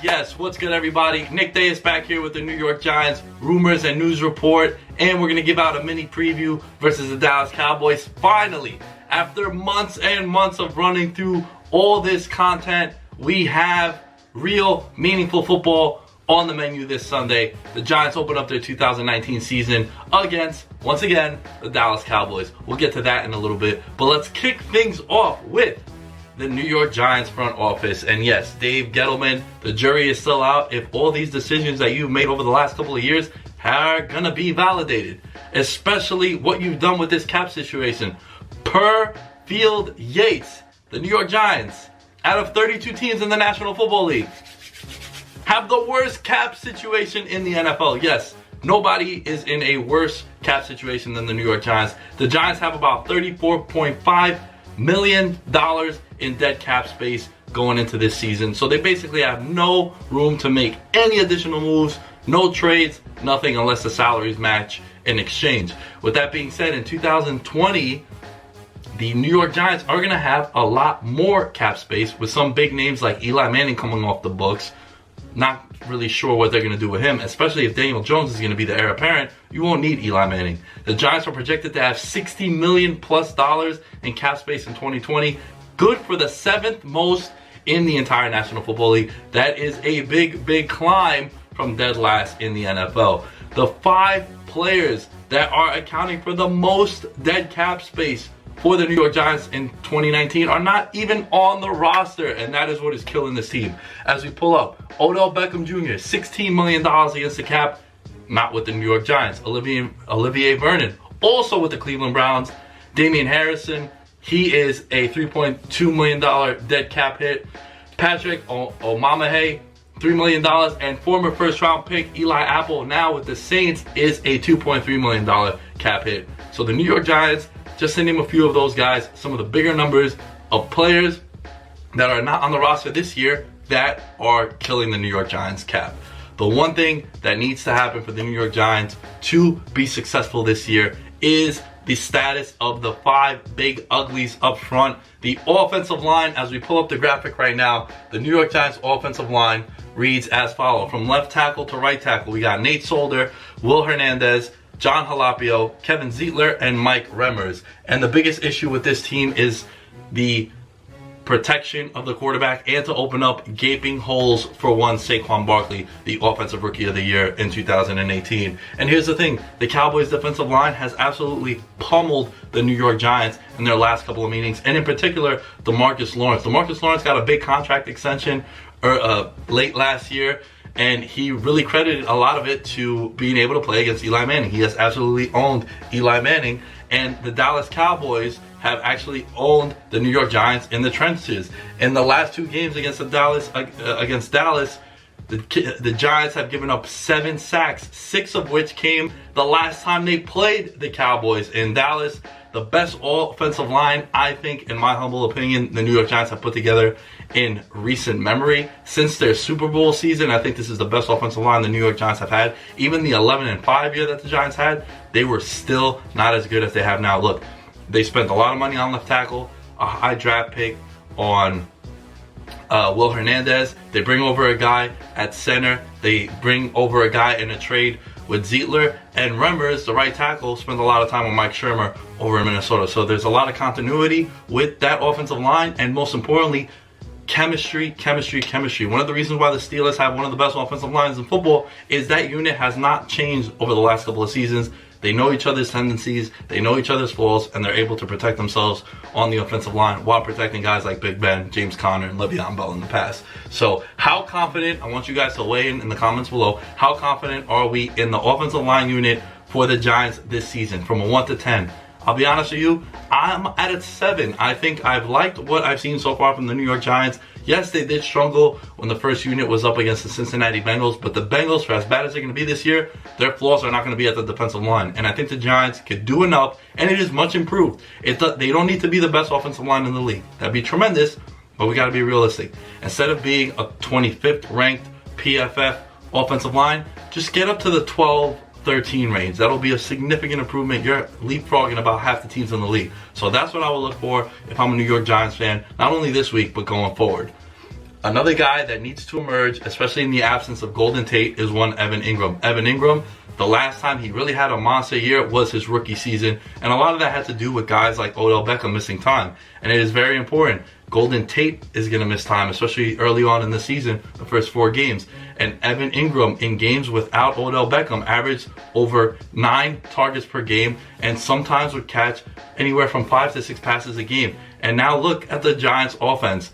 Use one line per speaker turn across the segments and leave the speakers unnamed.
Yes, what's good everybody? Nick Day is back here with the New York Giants rumors and news report, and we're going to give out a mini preview versus the Dallas Cowboys. Finally, after months and months of running through all this content, we have real, meaningful football on the menu this Sunday. The Giants open up their 2019 season against, once again, the Dallas Cowboys. We'll get to that in a little bit, but let's kick things off with the New York Giants front office. And yes, Dave Gettleman, the jury is still out if all these decisions that you've made over the last couple of years are gonna be validated, especially what you've done with this cap situation. Per Field Yates, the New York Giants, out of 32 teams in the National Football League, have the worst cap situation in the NFL. Yes, nobody is in a worse cap situation than the New York Giants. The Giants have about $34.5 million in dead cap space going into this season. So they basically have no room to make any additional moves, no trades, nothing unless the salaries match in exchange. With that being said, in 2020, the New York Giants are going to have a lot more cap space with some big names like Eli Manning coming off the books. Not really sure what they're going to do with him, especially if Daniel Jones is going to be the heir apparent. You won't need Eli Manning. The Giants are projected to have $60 million plus in cap space in 2020. Good for the 7th most in the entire National Football League. That is a big climb from dead last in the NFL. The 5 players that are accounting for the most dead cap space for the New York Giants in 2019 are not even on the roster, and that is what is killing this team. As we pull up, Odell Beckham Jr., $16 million against the cap, not with the New York Giants. Olivier Vernon, also with the Cleveland Browns. Damian Harrison, he is a $3.2 million dead cap hit. Patrick Omameh, $3 million, and former first-round pick Eli Apple, now with the Saints, is a $2.3 million cap hit. So the New York Giants, just to name a few of those guys, some of the bigger numbers of players that are not on the roster this year that are killing the New York Giants cap. The one thing that needs to happen for the New York Giants to be successful this year is the status of the 5 big uglies up front. The offensive line, as we pull up the graphic right now, the New York Giants offensive line reads as follows. From left tackle to right tackle, we got Nate Solder, Will Hernandez, John Halapio, Kevin Zeitler, and Mike Remmers. And the biggest issue with this team is the protection of the quarterback and to open up gaping holes for one Saquon Barkley, the Offensive Rookie of the Year in 2018. And here's the thing, the Cowboys defensive line has absolutely pummeled the New York Giants in their last couple of meetings, and in particular, DeMarcus Lawrence. DeMarcus Lawrence got a big contract extension late last year, and he really credited a lot of it to being able to play against Eli Manning. He has absolutely owned Eli Manning, and the Dallas Cowboys have actually owned the New York Giants in the trenches. In the last 2 games against Dallas, the Giants have given up 7 sacks, 6 of which came the last time they played the Cowboys in Dallas. The best offensive line, I think, in my humble opinion, the New York Giants have put together in recent memory. Since their Super Bowl season, I think this is the best offensive line the New York Giants have had. Even the 11-5 year that the Giants had, they were still not as good as they have now. Look, they spent a lot of money on left tackle, a high draft pick on Will Hernandez. They bring over a guy at center. They bring over a guy in a trade with Zeitler, and Remmers, the right tackle, spent a lot of time with Mike Shermer over in Minnesota. So there's a lot of continuity with that offensive line, and most importantly, chemistry. One of the reasons why the Steelers have one of the best offensive lines in football is that unit has not changed over the last couple of seasons. They know each other's tendencies, they know each other's flaws, and they're able to protect themselves on the offensive line while protecting guys like Big Ben, James Conner, and Le'Veon Bell in the past. So how confident, I want you guys to weigh in the comments below, how confident are we in the offensive line unit for the Giants this season from a 1 to 10? I'll be honest with you, I'm at a 7. I think I've liked what I've seen so far from the New York Giants. Yes, they did struggle when the first unit was up against the Cincinnati Bengals, but the Bengals, for as bad as they're going to be this year, their flaws are not going to be at the defensive line. And I think the Giants could do enough, and it is much improved. They don't need to be the best offensive line in the league. That'd be tremendous, but we got to be realistic. Instead of being a 25th ranked PFF offensive line, just get up to the 12-13 range. That'll be a significant improvement. You're leapfrogging about half the teams in the league. So that's what I will look for if I'm a New York Giants fan, not only this week, but going forward. Another guy that needs to emerge, especially in the absence of Golden Tate, is one Evan Engram. Evan Engram, the last time he really had a monster year was his rookie season, and a lot of that had to do with guys like Odell Beckham missing time. And it is very important. Golden Tate is going to miss time, especially early on in the season, the first 4 games. And Evan Engram, in games without Odell Beckham, averaged over 9 targets per game, and sometimes would catch anywhere from 5 to 6 passes a game. And now look at the Giants' offense.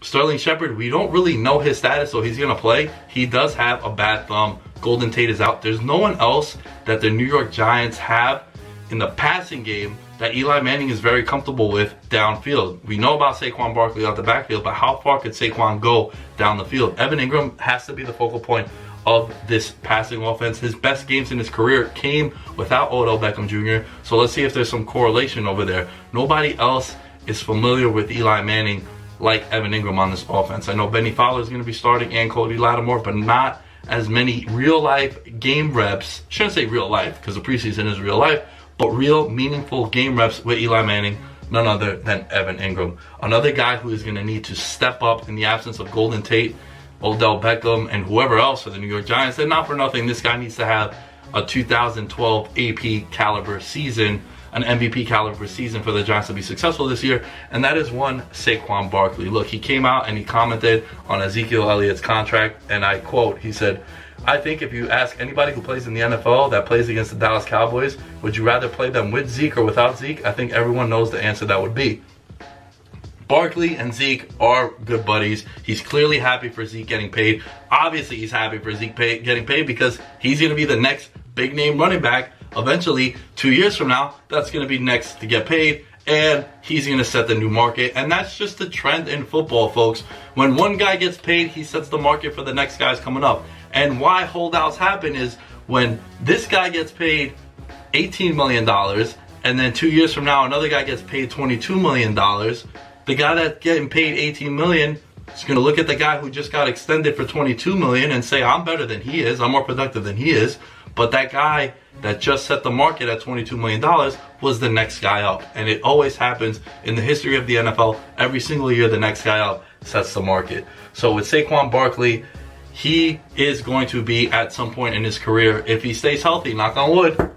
Sterling Shepard, we don't really know his status, so he's going to play. He does have a bad thumb. Golden Tate is out. There's no one else that the New York Giants have in the passing game that Eli Manning is very comfortable with downfield. We know about Saquon Barkley out the backfield, but how far could Saquon go down the field? Evan Engram has to be the focal point of this passing offense. His best games in his career came without Odell Beckham Jr., so let's see if there's some correlation over there. Nobody else is familiar with Eli Manning like Evan Engram on this offense. I know Benny Fowler is going to be starting and Cody Lattimore, but not as many real-life game reps. Shouldn't say real life because the preseason is real life, but real meaningful game reps with Eli Manning, none other than Evan Engram. Another guy who is going to need to step up in the absence of Golden Tate, Odell Beckham, and whoever else for the New York Giants. And not for nothing, this guy needs to have a 2012 AP caliber season, an MVP caliber season for the Giants to be successful this year, and that is one Saquon Barkley. Look, he came out and he commented on Ezekiel Elliott's contract, and I quote, he said, "I think if you ask anybody who plays in the NFL that plays against the Dallas Cowboys, would you rather play them with Zeke or without Zeke? I think everyone knows the answer that would be." Barkley and Zeke are good buddies. He's clearly happy for Zeke getting paid. Obviously, he's happy for Zeke getting paid because he's going to be the next big name running back. Eventually, 2 years from now, that's going to be next to get paid, and he's going to set the new market. And that's just the trend in football, folks. When one guy gets paid, he sets the market for the next guys coming up. And why holdouts happen is when this guy gets paid $18 million, and then 2 years from now, another guy gets paid $22 million, the guy that's getting paid $18 million is going to look at the guy who just got extended for $22 million and say, I'm better than he is, I'm more productive than he is. But that guy that just set the market at $22 million was the next guy up. And it always happens in the history of the NFL. Every single year, the next guy up sets the market. So with Saquon Barkley, he is going to be at some point in his career, if he stays healthy, knock on wood,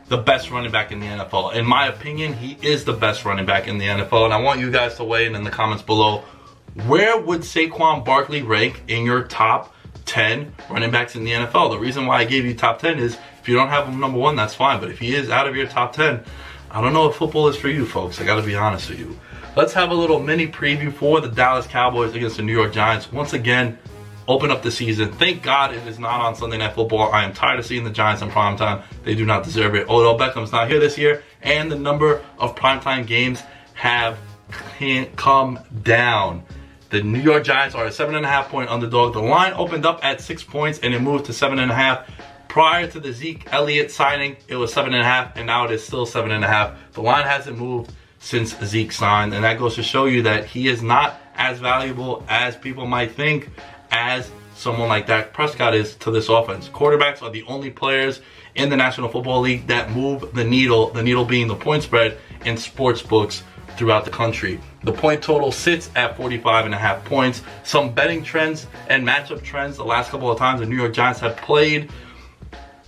the best running back in the NFL. In my opinion, he is the best running back in the NFL. And I want you guys to weigh in the comments below. Where would Saquon Barkley rank in your top 10 running backs in the NFL? The reason why I gave you top 10 is if you don't have him number 1, that's fine. But if he is out of your top 10, I don't know if football is for you, folks. I got to be honest with you. Let's have a little mini preview for the Dallas Cowboys against the New York Giants. Once again, open up the season. Thank God it is not on Sunday Night Football. I am tired of seeing the Giants in primetime. They do not deserve it. Odell Beckham's not here this year, and the number of primetime games have come down. The New York Giants are a 7.5 point underdog. The line opened up at 6 points and it moved to 7.5. Prior to the Zeke Elliott signing, it was 7.5, and now it is still 7.5. The line hasn't moved since Zeke signed, and that goes to show you that he is not as valuable as people might think as someone like Dak Prescott is to this offense. Quarterbacks are the only players in the National Football League that move the needle being the point spread in sports books throughout the country. The point total sits at 45.5 points. Some betting trends and matchup trends the last couple of times the New York Giants have played.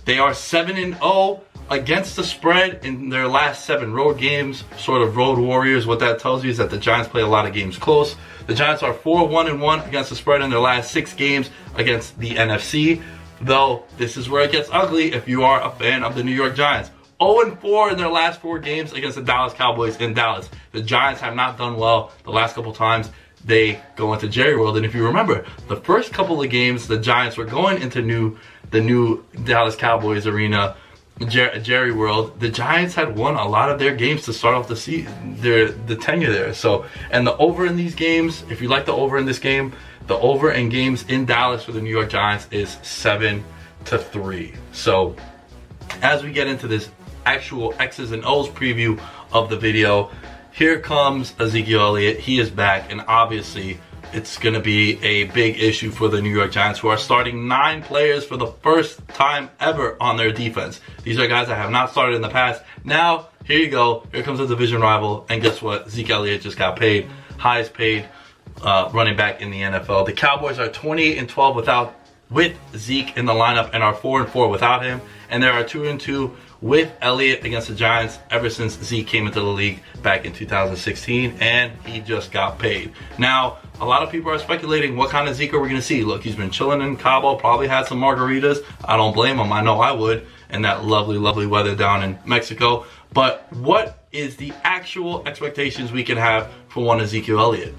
They are 7-0 against the spread in their last 7 road games, sort of road warriors. What that tells you is that the Giants play a lot of games close. The Giants are 4-1-1 against the spread in their last 6 games against the NFC, though this is where it gets ugly if you are a fan of the New York Giants. 0-4 in their last 4 games against the Dallas Cowboys in Dallas. The Giants have not done well the last couple times they go into Jerry World. And if you remember, the first couple of games the Giants were going into the new Dallas Cowboys arena, Jerry World, the Giants had won a lot of their games to start off the season, the tenure there. So, and the over in these games, if you like the over in this game, the over in games in Dallas for the New York Giants is 7-3. So, as we get into this actual X's and O's preview of the video, here comes Ezekiel Elliott. He is back, and obviously it's going to be a big issue for the New York Giants, who are starting 9 players for the first time ever on their defense. These are guys that have not started in the past. Now, here you go. Here comes a division rival, and guess what? Zeke Elliott just got paid. Highest paid running back in the NFL. The Cowboys are 28-12 with Zeke in the lineup and are 4-4 without him. And there are 2-2 with Elliott against the Giants ever since Zeke came into the league back in 2016, and he just got paid. Now, a lot of people are speculating what kind of Zeke are we going to see. Look, he's been chilling in Cabo, probably had some margaritas. I don't blame him. I know I would, in that lovely, lovely weather down in Mexico. But what is the actual expectations we can have for one Ezekiel Elliott?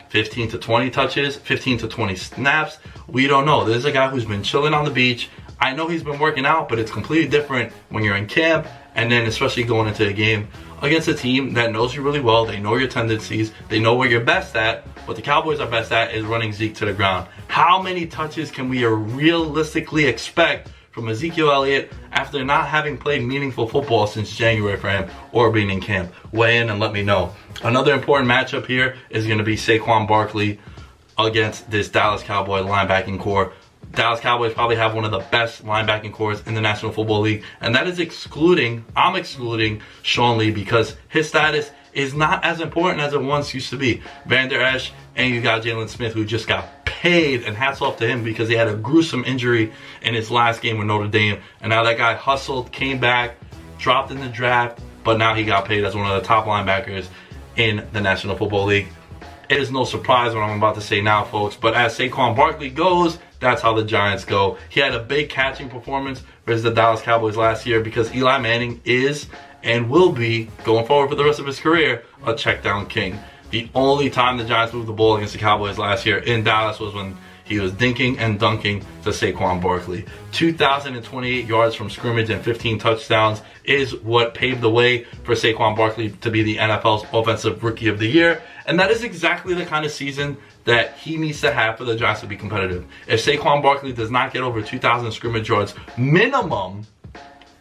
15 to 20 touches, 15 to 20 snaps. We don't know. This is a guy who's been chilling on the beach. I know he's been working out, but it's completely different when you're in camp, and then especially going into a game against a team that knows you really well. They know your tendencies. They know what you're best at. What the Cowboys are best at is running Zeke to the ground. How many touches can we realistically expect from Ezekiel Elliott after not having played meaningful football since January for him or being in camp? Weigh in and let me know. Another important matchup here is going to be Saquon Barkley against this Dallas Cowboy linebacking core. Dallas Cowboys probably have one of the best linebacking cores in the National Football League, and that is I'm excluding Sean Lee because his status is not as important as it once used to be. Van Der Esch, and you got Jalen Smith, who just got paid, and hats off to him because he had a gruesome injury in his last game with Notre Dame, and now that guy hustled, came back, dropped in the draft, but now he got paid as one of the top linebackers in the National Football League. It is no surprise what I'm about to say now, folks, but as Saquon Barkley goes, that's how the Giants go. He had a big catching performance versus the Dallas Cowboys last year because Eli Manning is and will be, going forward for the rest of his career, a check down king. The only time the Giants moved the ball against the Cowboys last year in Dallas was when he was dinking and dunking to Saquon Barkley. 2,028 yards from scrimmage and 15 touchdowns is what paved the way for Saquon Barkley to be the NFL's Offensive Rookie of the Year. And that is exactly the kind of season that he needs to have for the Giants to be competitive. If Saquon Barkley does not get over 2,000 scrimmage yards minimum,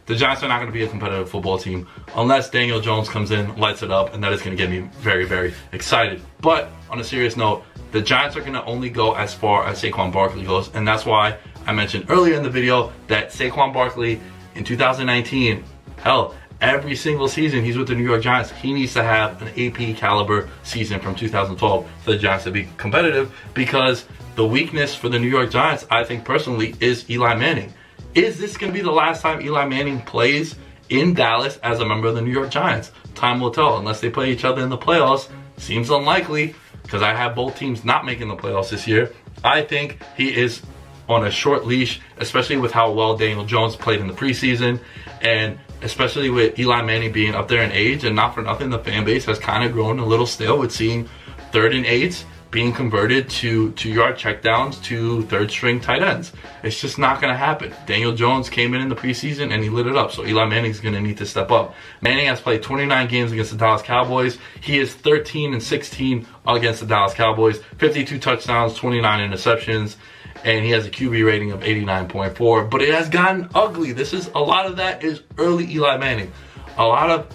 the Giants are not going to be a competitive football team unless Daniel Jones comes in, lights it up, and that is going to get me very, very excited. But on a serious note, the Giants are going to only go as far as Saquon Barkley goes, and that's why I mentioned earlier in the video that Saquon Barkley in 2019, hell, every single season he's with the New York Giants, he needs to have an AP caliber season from 2012 for the Giants to be competitive, because the weakness for the New York Giants, I think personally, is Eli Manning. Is this going to be the last time Eli Manning plays in Dallas as a member of the New York Giants? Time will tell. Unless they play each other in the playoffs, seems unlikely because I have both teams not making the playoffs this year. I think he is on a short leash, especially with how well Daniel Jones played in the preseason, and especially with Eli Manning being up there in age. And not for nothing, the fan base has kind of grown a little stale with seeing 3rd and 8s being converted to 2-yard checkdowns to 3rd-string tight ends. It's just not going to happen. Daniel Jones came in the preseason and he lit it up, so Eli Manning's going to need to step up. Manning has played 29 games against the Dallas Cowboys. He is 13-16 against the Dallas Cowboys, 52 touchdowns, 29 interceptions, and he has a QB rating of 89.4. But it has gotten ugly. A lot of that is early Eli Manning. A lot of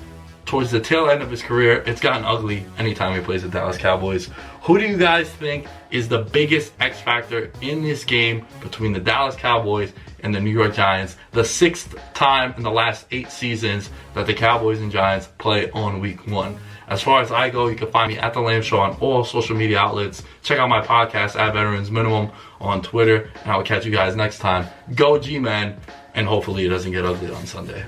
towards the tail end of his career, it's gotten ugly anytime he plays the Dallas Cowboys. Who do you guys think is the biggest X factor in this game between the Dallas Cowboys and the New York Giants? The 6th time in the last 8 seasons that the Cowboys and Giants play on week 1. As far as I go, you can find me at The Lamb Show on all social media outlets. Check out my podcast, at Veterans Minimum, on Twitter. And I will catch you guys next time. Go G-Man, and hopefully it doesn't get ugly on Sunday.